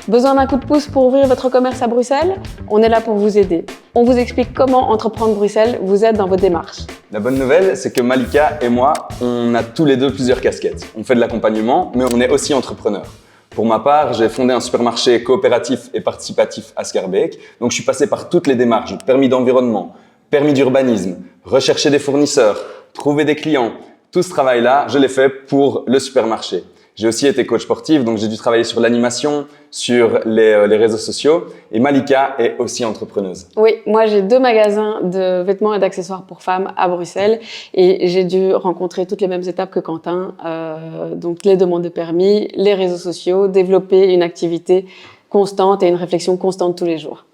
Besoin d'un coup de pouce pour ouvrir votre commerce à Bruxelles? On est là pour vous aider. On vous explique comment Entreprendre Bruxelles vous aide dans vos démarches. La bonne nouvelle, c'est que Malika et moi, on a tous les deux plusieurs casquettes. On fait de l'accompagnement, mais on est aussi entrepreneurs. Pour ma part, j'ai fondé un supermarché coopératif et participatif à Schaerbeek. Donc, je suis passé par toutes les démarches, permis d'environnement, permis d'urbanisme, rechercher des fournisseurs, trouver des clients. Tout ce travail-là, je l'ai fait pour le supermarché. J'ai aussi été coach sportif, donc j'ai dû travailler sur l'animation, sur les réseaux sociaux. Et Malika est aussi entrepreneuse. Oui, moi j'ai 2 magasins de vêtements et d'accessoires pour femmes à Bruxelles et j'ai dû rencontrer toutes les mêmes étapes que Quentin. Donc les demandes de permis, les réseaux sociaux, développer une activité constante et une réflexion constante tous les jours.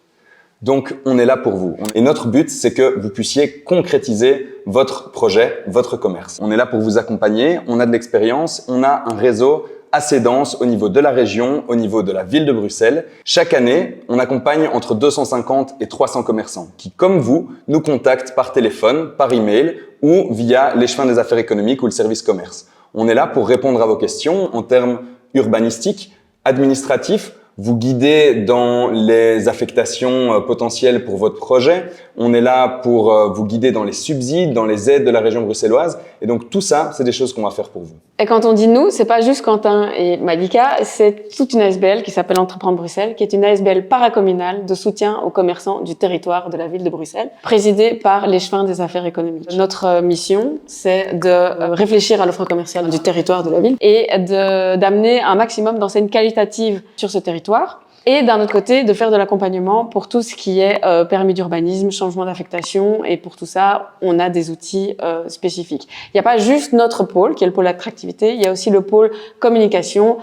Donc, on est là pour vous. Et notre but, c'est que vous puissiez concrétiser votre projet, votre commerce. On est là pour vous accompagner, on a de l'expérience, on a un réseau assez dense au niveau de la région, au niveau de la ville de Bruxelles. Chaque année, on accompagne entre 250 et 300 commerçants qui, comme vous, nous contactent par téléphone, par email ou via les chemins des affaires économiques ou le service commerce. On est là pour répondre à vos questions en termes urbanistiques, administratifs, vous guider dans les affectations potentielles pour votre projet. On est là pour vous guider dans les subsides, dans les aides de la région bruxelloise. Et donc, tout ça, c'est des choses qu'on va faire pour vous. Et quand on dit nous, c'est pas juste Quentin et Malika, c'est toute une ASBL qui s'appelle Entreprendre Bruxelles, qui est une ASBL paracommunale de soutien aux commerçants du territoire de la ville de Bruxelles, présidée par les chemins des affaires économiques. Notre mission, c'est de réfléchir à l'offre commerciale du territoire de la ville et d'amener un maximum d'enseignes qualitatives sur ce territoire. Et d'un autre côté, de faire de l'accompagnement pour tout ce qui est permis d'urbanisme, changement d'affectation. Et pour tout ça, on a des outils spécifiques. Il n'y a pas juste notre pôle, qui est le pôle attractivité. Il y a aussi le pôle communication,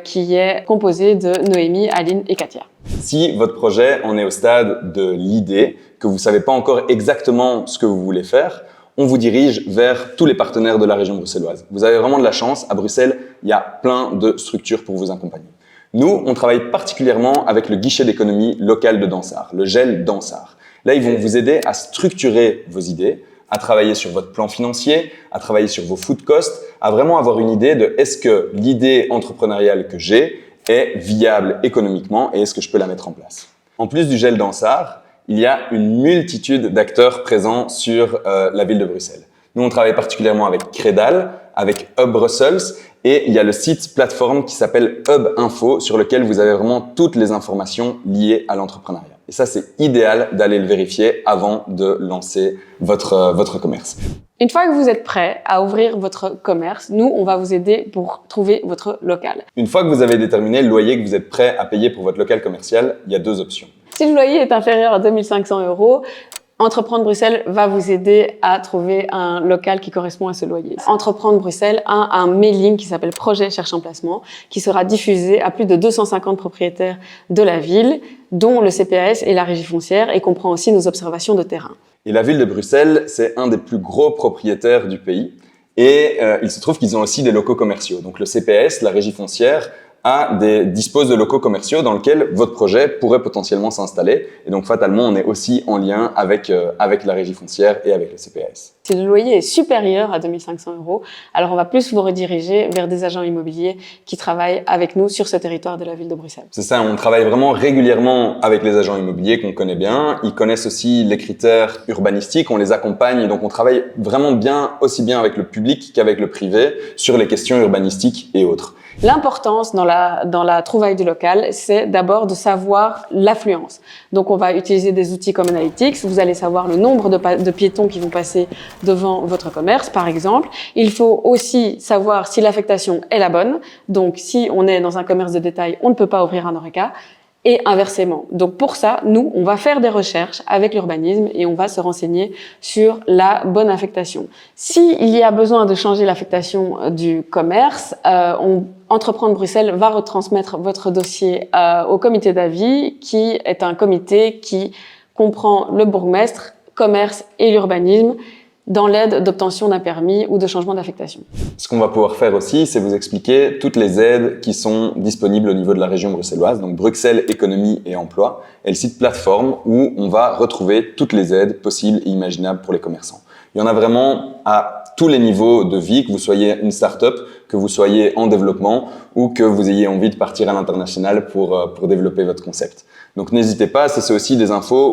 qui est composé de Noémie, Aline et Katia. Si votre projet en est au stade de l'idée, que vous ne savez pas encore exactement ce que vous voulez faire, on vous dirige vers tous les partenaires de la région bruxelloise. Vous avez vraiment de la chance. À Bruxelles, il y a plein de structures pour vous accompagner. Nous, on travaille particulièrement avec le guichet d'économie local de Dansart, le GEL Dansart. Là, ils vont vous aider à structurer vos idées, à travailler sur votre plan financier, à travailler sur vos food costs, à vraiment avoir une idée de est-ce que l'idée entrepreneuriale que j'ai est viable économiquement et est-ce que je peux la mettre en place. En plus du GEL Dansart, il y a une multitude d'acteurs présents sur la ville de Bruxelles. Nous, on travaille particulièrement avec Credal, avec Hub Brussels et il y a le site plateforme qui s'appelle Hub Info sur lequel vous avez vraiment toutes les informations liées à l'entrepreneuriat. Et ça, c'est idéal d'aller le vérifier avant de lancer votre commerce. Une fois que vous êtes prêt à ouvrir votre commerce, nous, on va vous aider pour trouver votre local. Une fois que vous avez déterminé le loyer que vous êtes prêt à payer pour votre local commercial, il y a 2 options. Si le loyer est inférieur à 2 500 €, Entreprendre Bruxelles va vous aider à trouver un local qui correspond à ce loyer. Entreprendre Bruxelles a un mailing qui s'appelle Projet Cherche Emplacement, qui sera diffusé à plus de 250 propriétaires de la ville, dont le CPAS et la régie foncière, et comprend aussi nos observations de terrain. Et la ville de Bruxelles, c'est un des plus gros propriétaires du pays. Et il se trouve qu'ils ont aussi des locaux commerciaux. Donc le CPAS, la régie foncière, dispose de locaux commerciaux dans lesquels votre projet pourrait potentiellement s'installer. Et donc, fatalement, on est aussi en lien avec la régie foncière et avec le CPAS. Si le loyer est supérieur à 2 500 €, alors on va plus vous rediriger vers des agents immobiliers qui travaillent avec nous sur ce territoire de la ville de Bruxelles. C'est ça, on travaille vraiment régulièrement avec les agents immobiliers qu'on connaît bien. Ils connaissent aussi les critères urbanistiques, on les accompagne. Donc, on travaille vraiment bien, aussi bien avec le public qu'avec le privé sur les questions urbanistiques et autres. L'importance dans la trouvaille du local, c'est d'abord de savoir l'affluence. Donc, on va utiliser des outils comme Analytics. Vous allez savoir le nombre de piétons qui vont passer devant votre commerce, par exemple. Il faut aussi savoir si l'affectation est la bonne. Donc, si on est dans un commerce de détail, on ne peut pas ouvrir un Horeca. Et inversement. Donc pour ça, nous, on va faire des recherches avec l'urbanisme et on va se renseigner sur la bonne affectation. S'il y a besoin de changer l'affectation du commerce, Entreprendre Bruxelles va retransmettre votre dossier au comité d'avis, qui est un comité qui comprend le bourgmestre, commerce et l'urbanisme, dans l'aide d'obtention d'un permis ou de changement d'affectation. Ce qu'on va pouvoir faire aussi, c'est vous expliquer toutes les aides qui sont disponibles au niveau de la région bruxelloise, donc Bruxelles Économie et Emploi, et le site plateforme où on va retrouver toutes les aides possibles et imaginables pour les commerçants. Il y en a vraiment à tous les niveaux de vie, que vous soyez une start-up, que vous soyez en développement ou que vous ayez envie de partir à l'international pour développer votre concept. Donc n'hésitez pas, ça c'est aussi des infos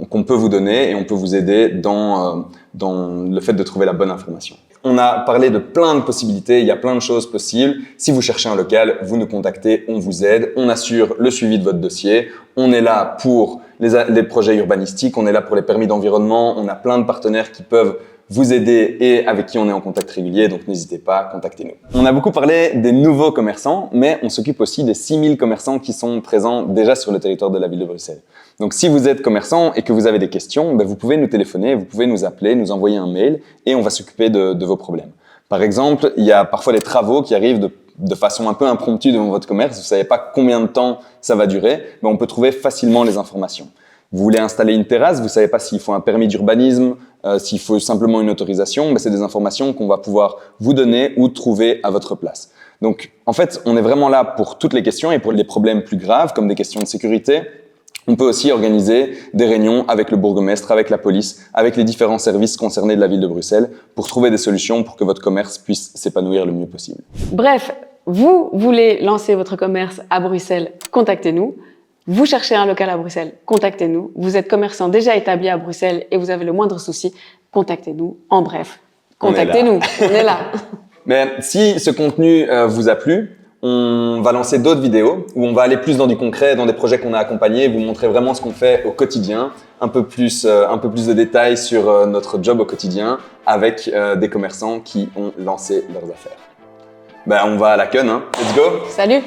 qu'on peut vous donner et on peut vous aider dans le fait de trouver la bonne information. On a parlé de plein de possibilités, il y a plein de choses possibles. Si vous cherchez un local, vous nous contactez, on vous aide, on assure le suivi de votre dossier. On est là pour les projets urbanistiques, on est là pour les permis d'environnement, on a plein de partenaires qui peuvent vous aider et avec qui on est en contact régulier, donc n'hésitez pas, contactez-nous. On a beaucoup parlé des nouveaux commerçants, mais on s'occupe aussi des 6000 commerçants qui sont présents déjà sur le territoire de la ville de Bruxelles. Donc si vous êtes commerçant et que vous avez des questions, vous pouvez nous téléphoner, vous pouvez nous appeler, nous envoyer un mail et on va s'occuper de vos problèmes. Par exemple, il y a parfois des travaux qui arrivent de façon un peu impromptue devant votre commerce, vous ne savez pas combien de temps ça va durer, mais on peut trouver facilement les informations. Vous voulez installer une terrasse, vous ne savez pas s'il faut un permis d'urbanisme, s'il faut simplement une autorisation, c'est des informations qu'on va pouvoir vous donner ou trouver à votre place. Donc, en fait, on est vraiment là pour toutes les questions et pour les problèmes plus graves, comme des questions de sécurité. On peut aussi organiser des réunions avec le bourgmestre, avec la police, avec les différents services concernés de la ville de Bruxelles pour trouver des solutions pour que votre commerce puisse s'épanouir le mieux possible. Bref, vous voulez lancer votre commerce à Bruxelles, contactez-nous. Vous cherchez un local à Bruxelles, contactez-nous. Vous êtes commerçant déjà établi à Bruxelles et vous avez le moindre souci, contactez-nous. En bref, contactez-nous, on est là. Mais si ce contenu vous a plu, on va lancer d'autres vidéos où on va aller plus dans du concret, dans des projets qu'on a accompagnés, vous montrer vraiment ce qu'on fait au quotidien, un peu plus de détails sur notre job au quotidien avec des commerçants qui ont lancé leurs affaires. On va à la queue, hein. Let's go! Salut!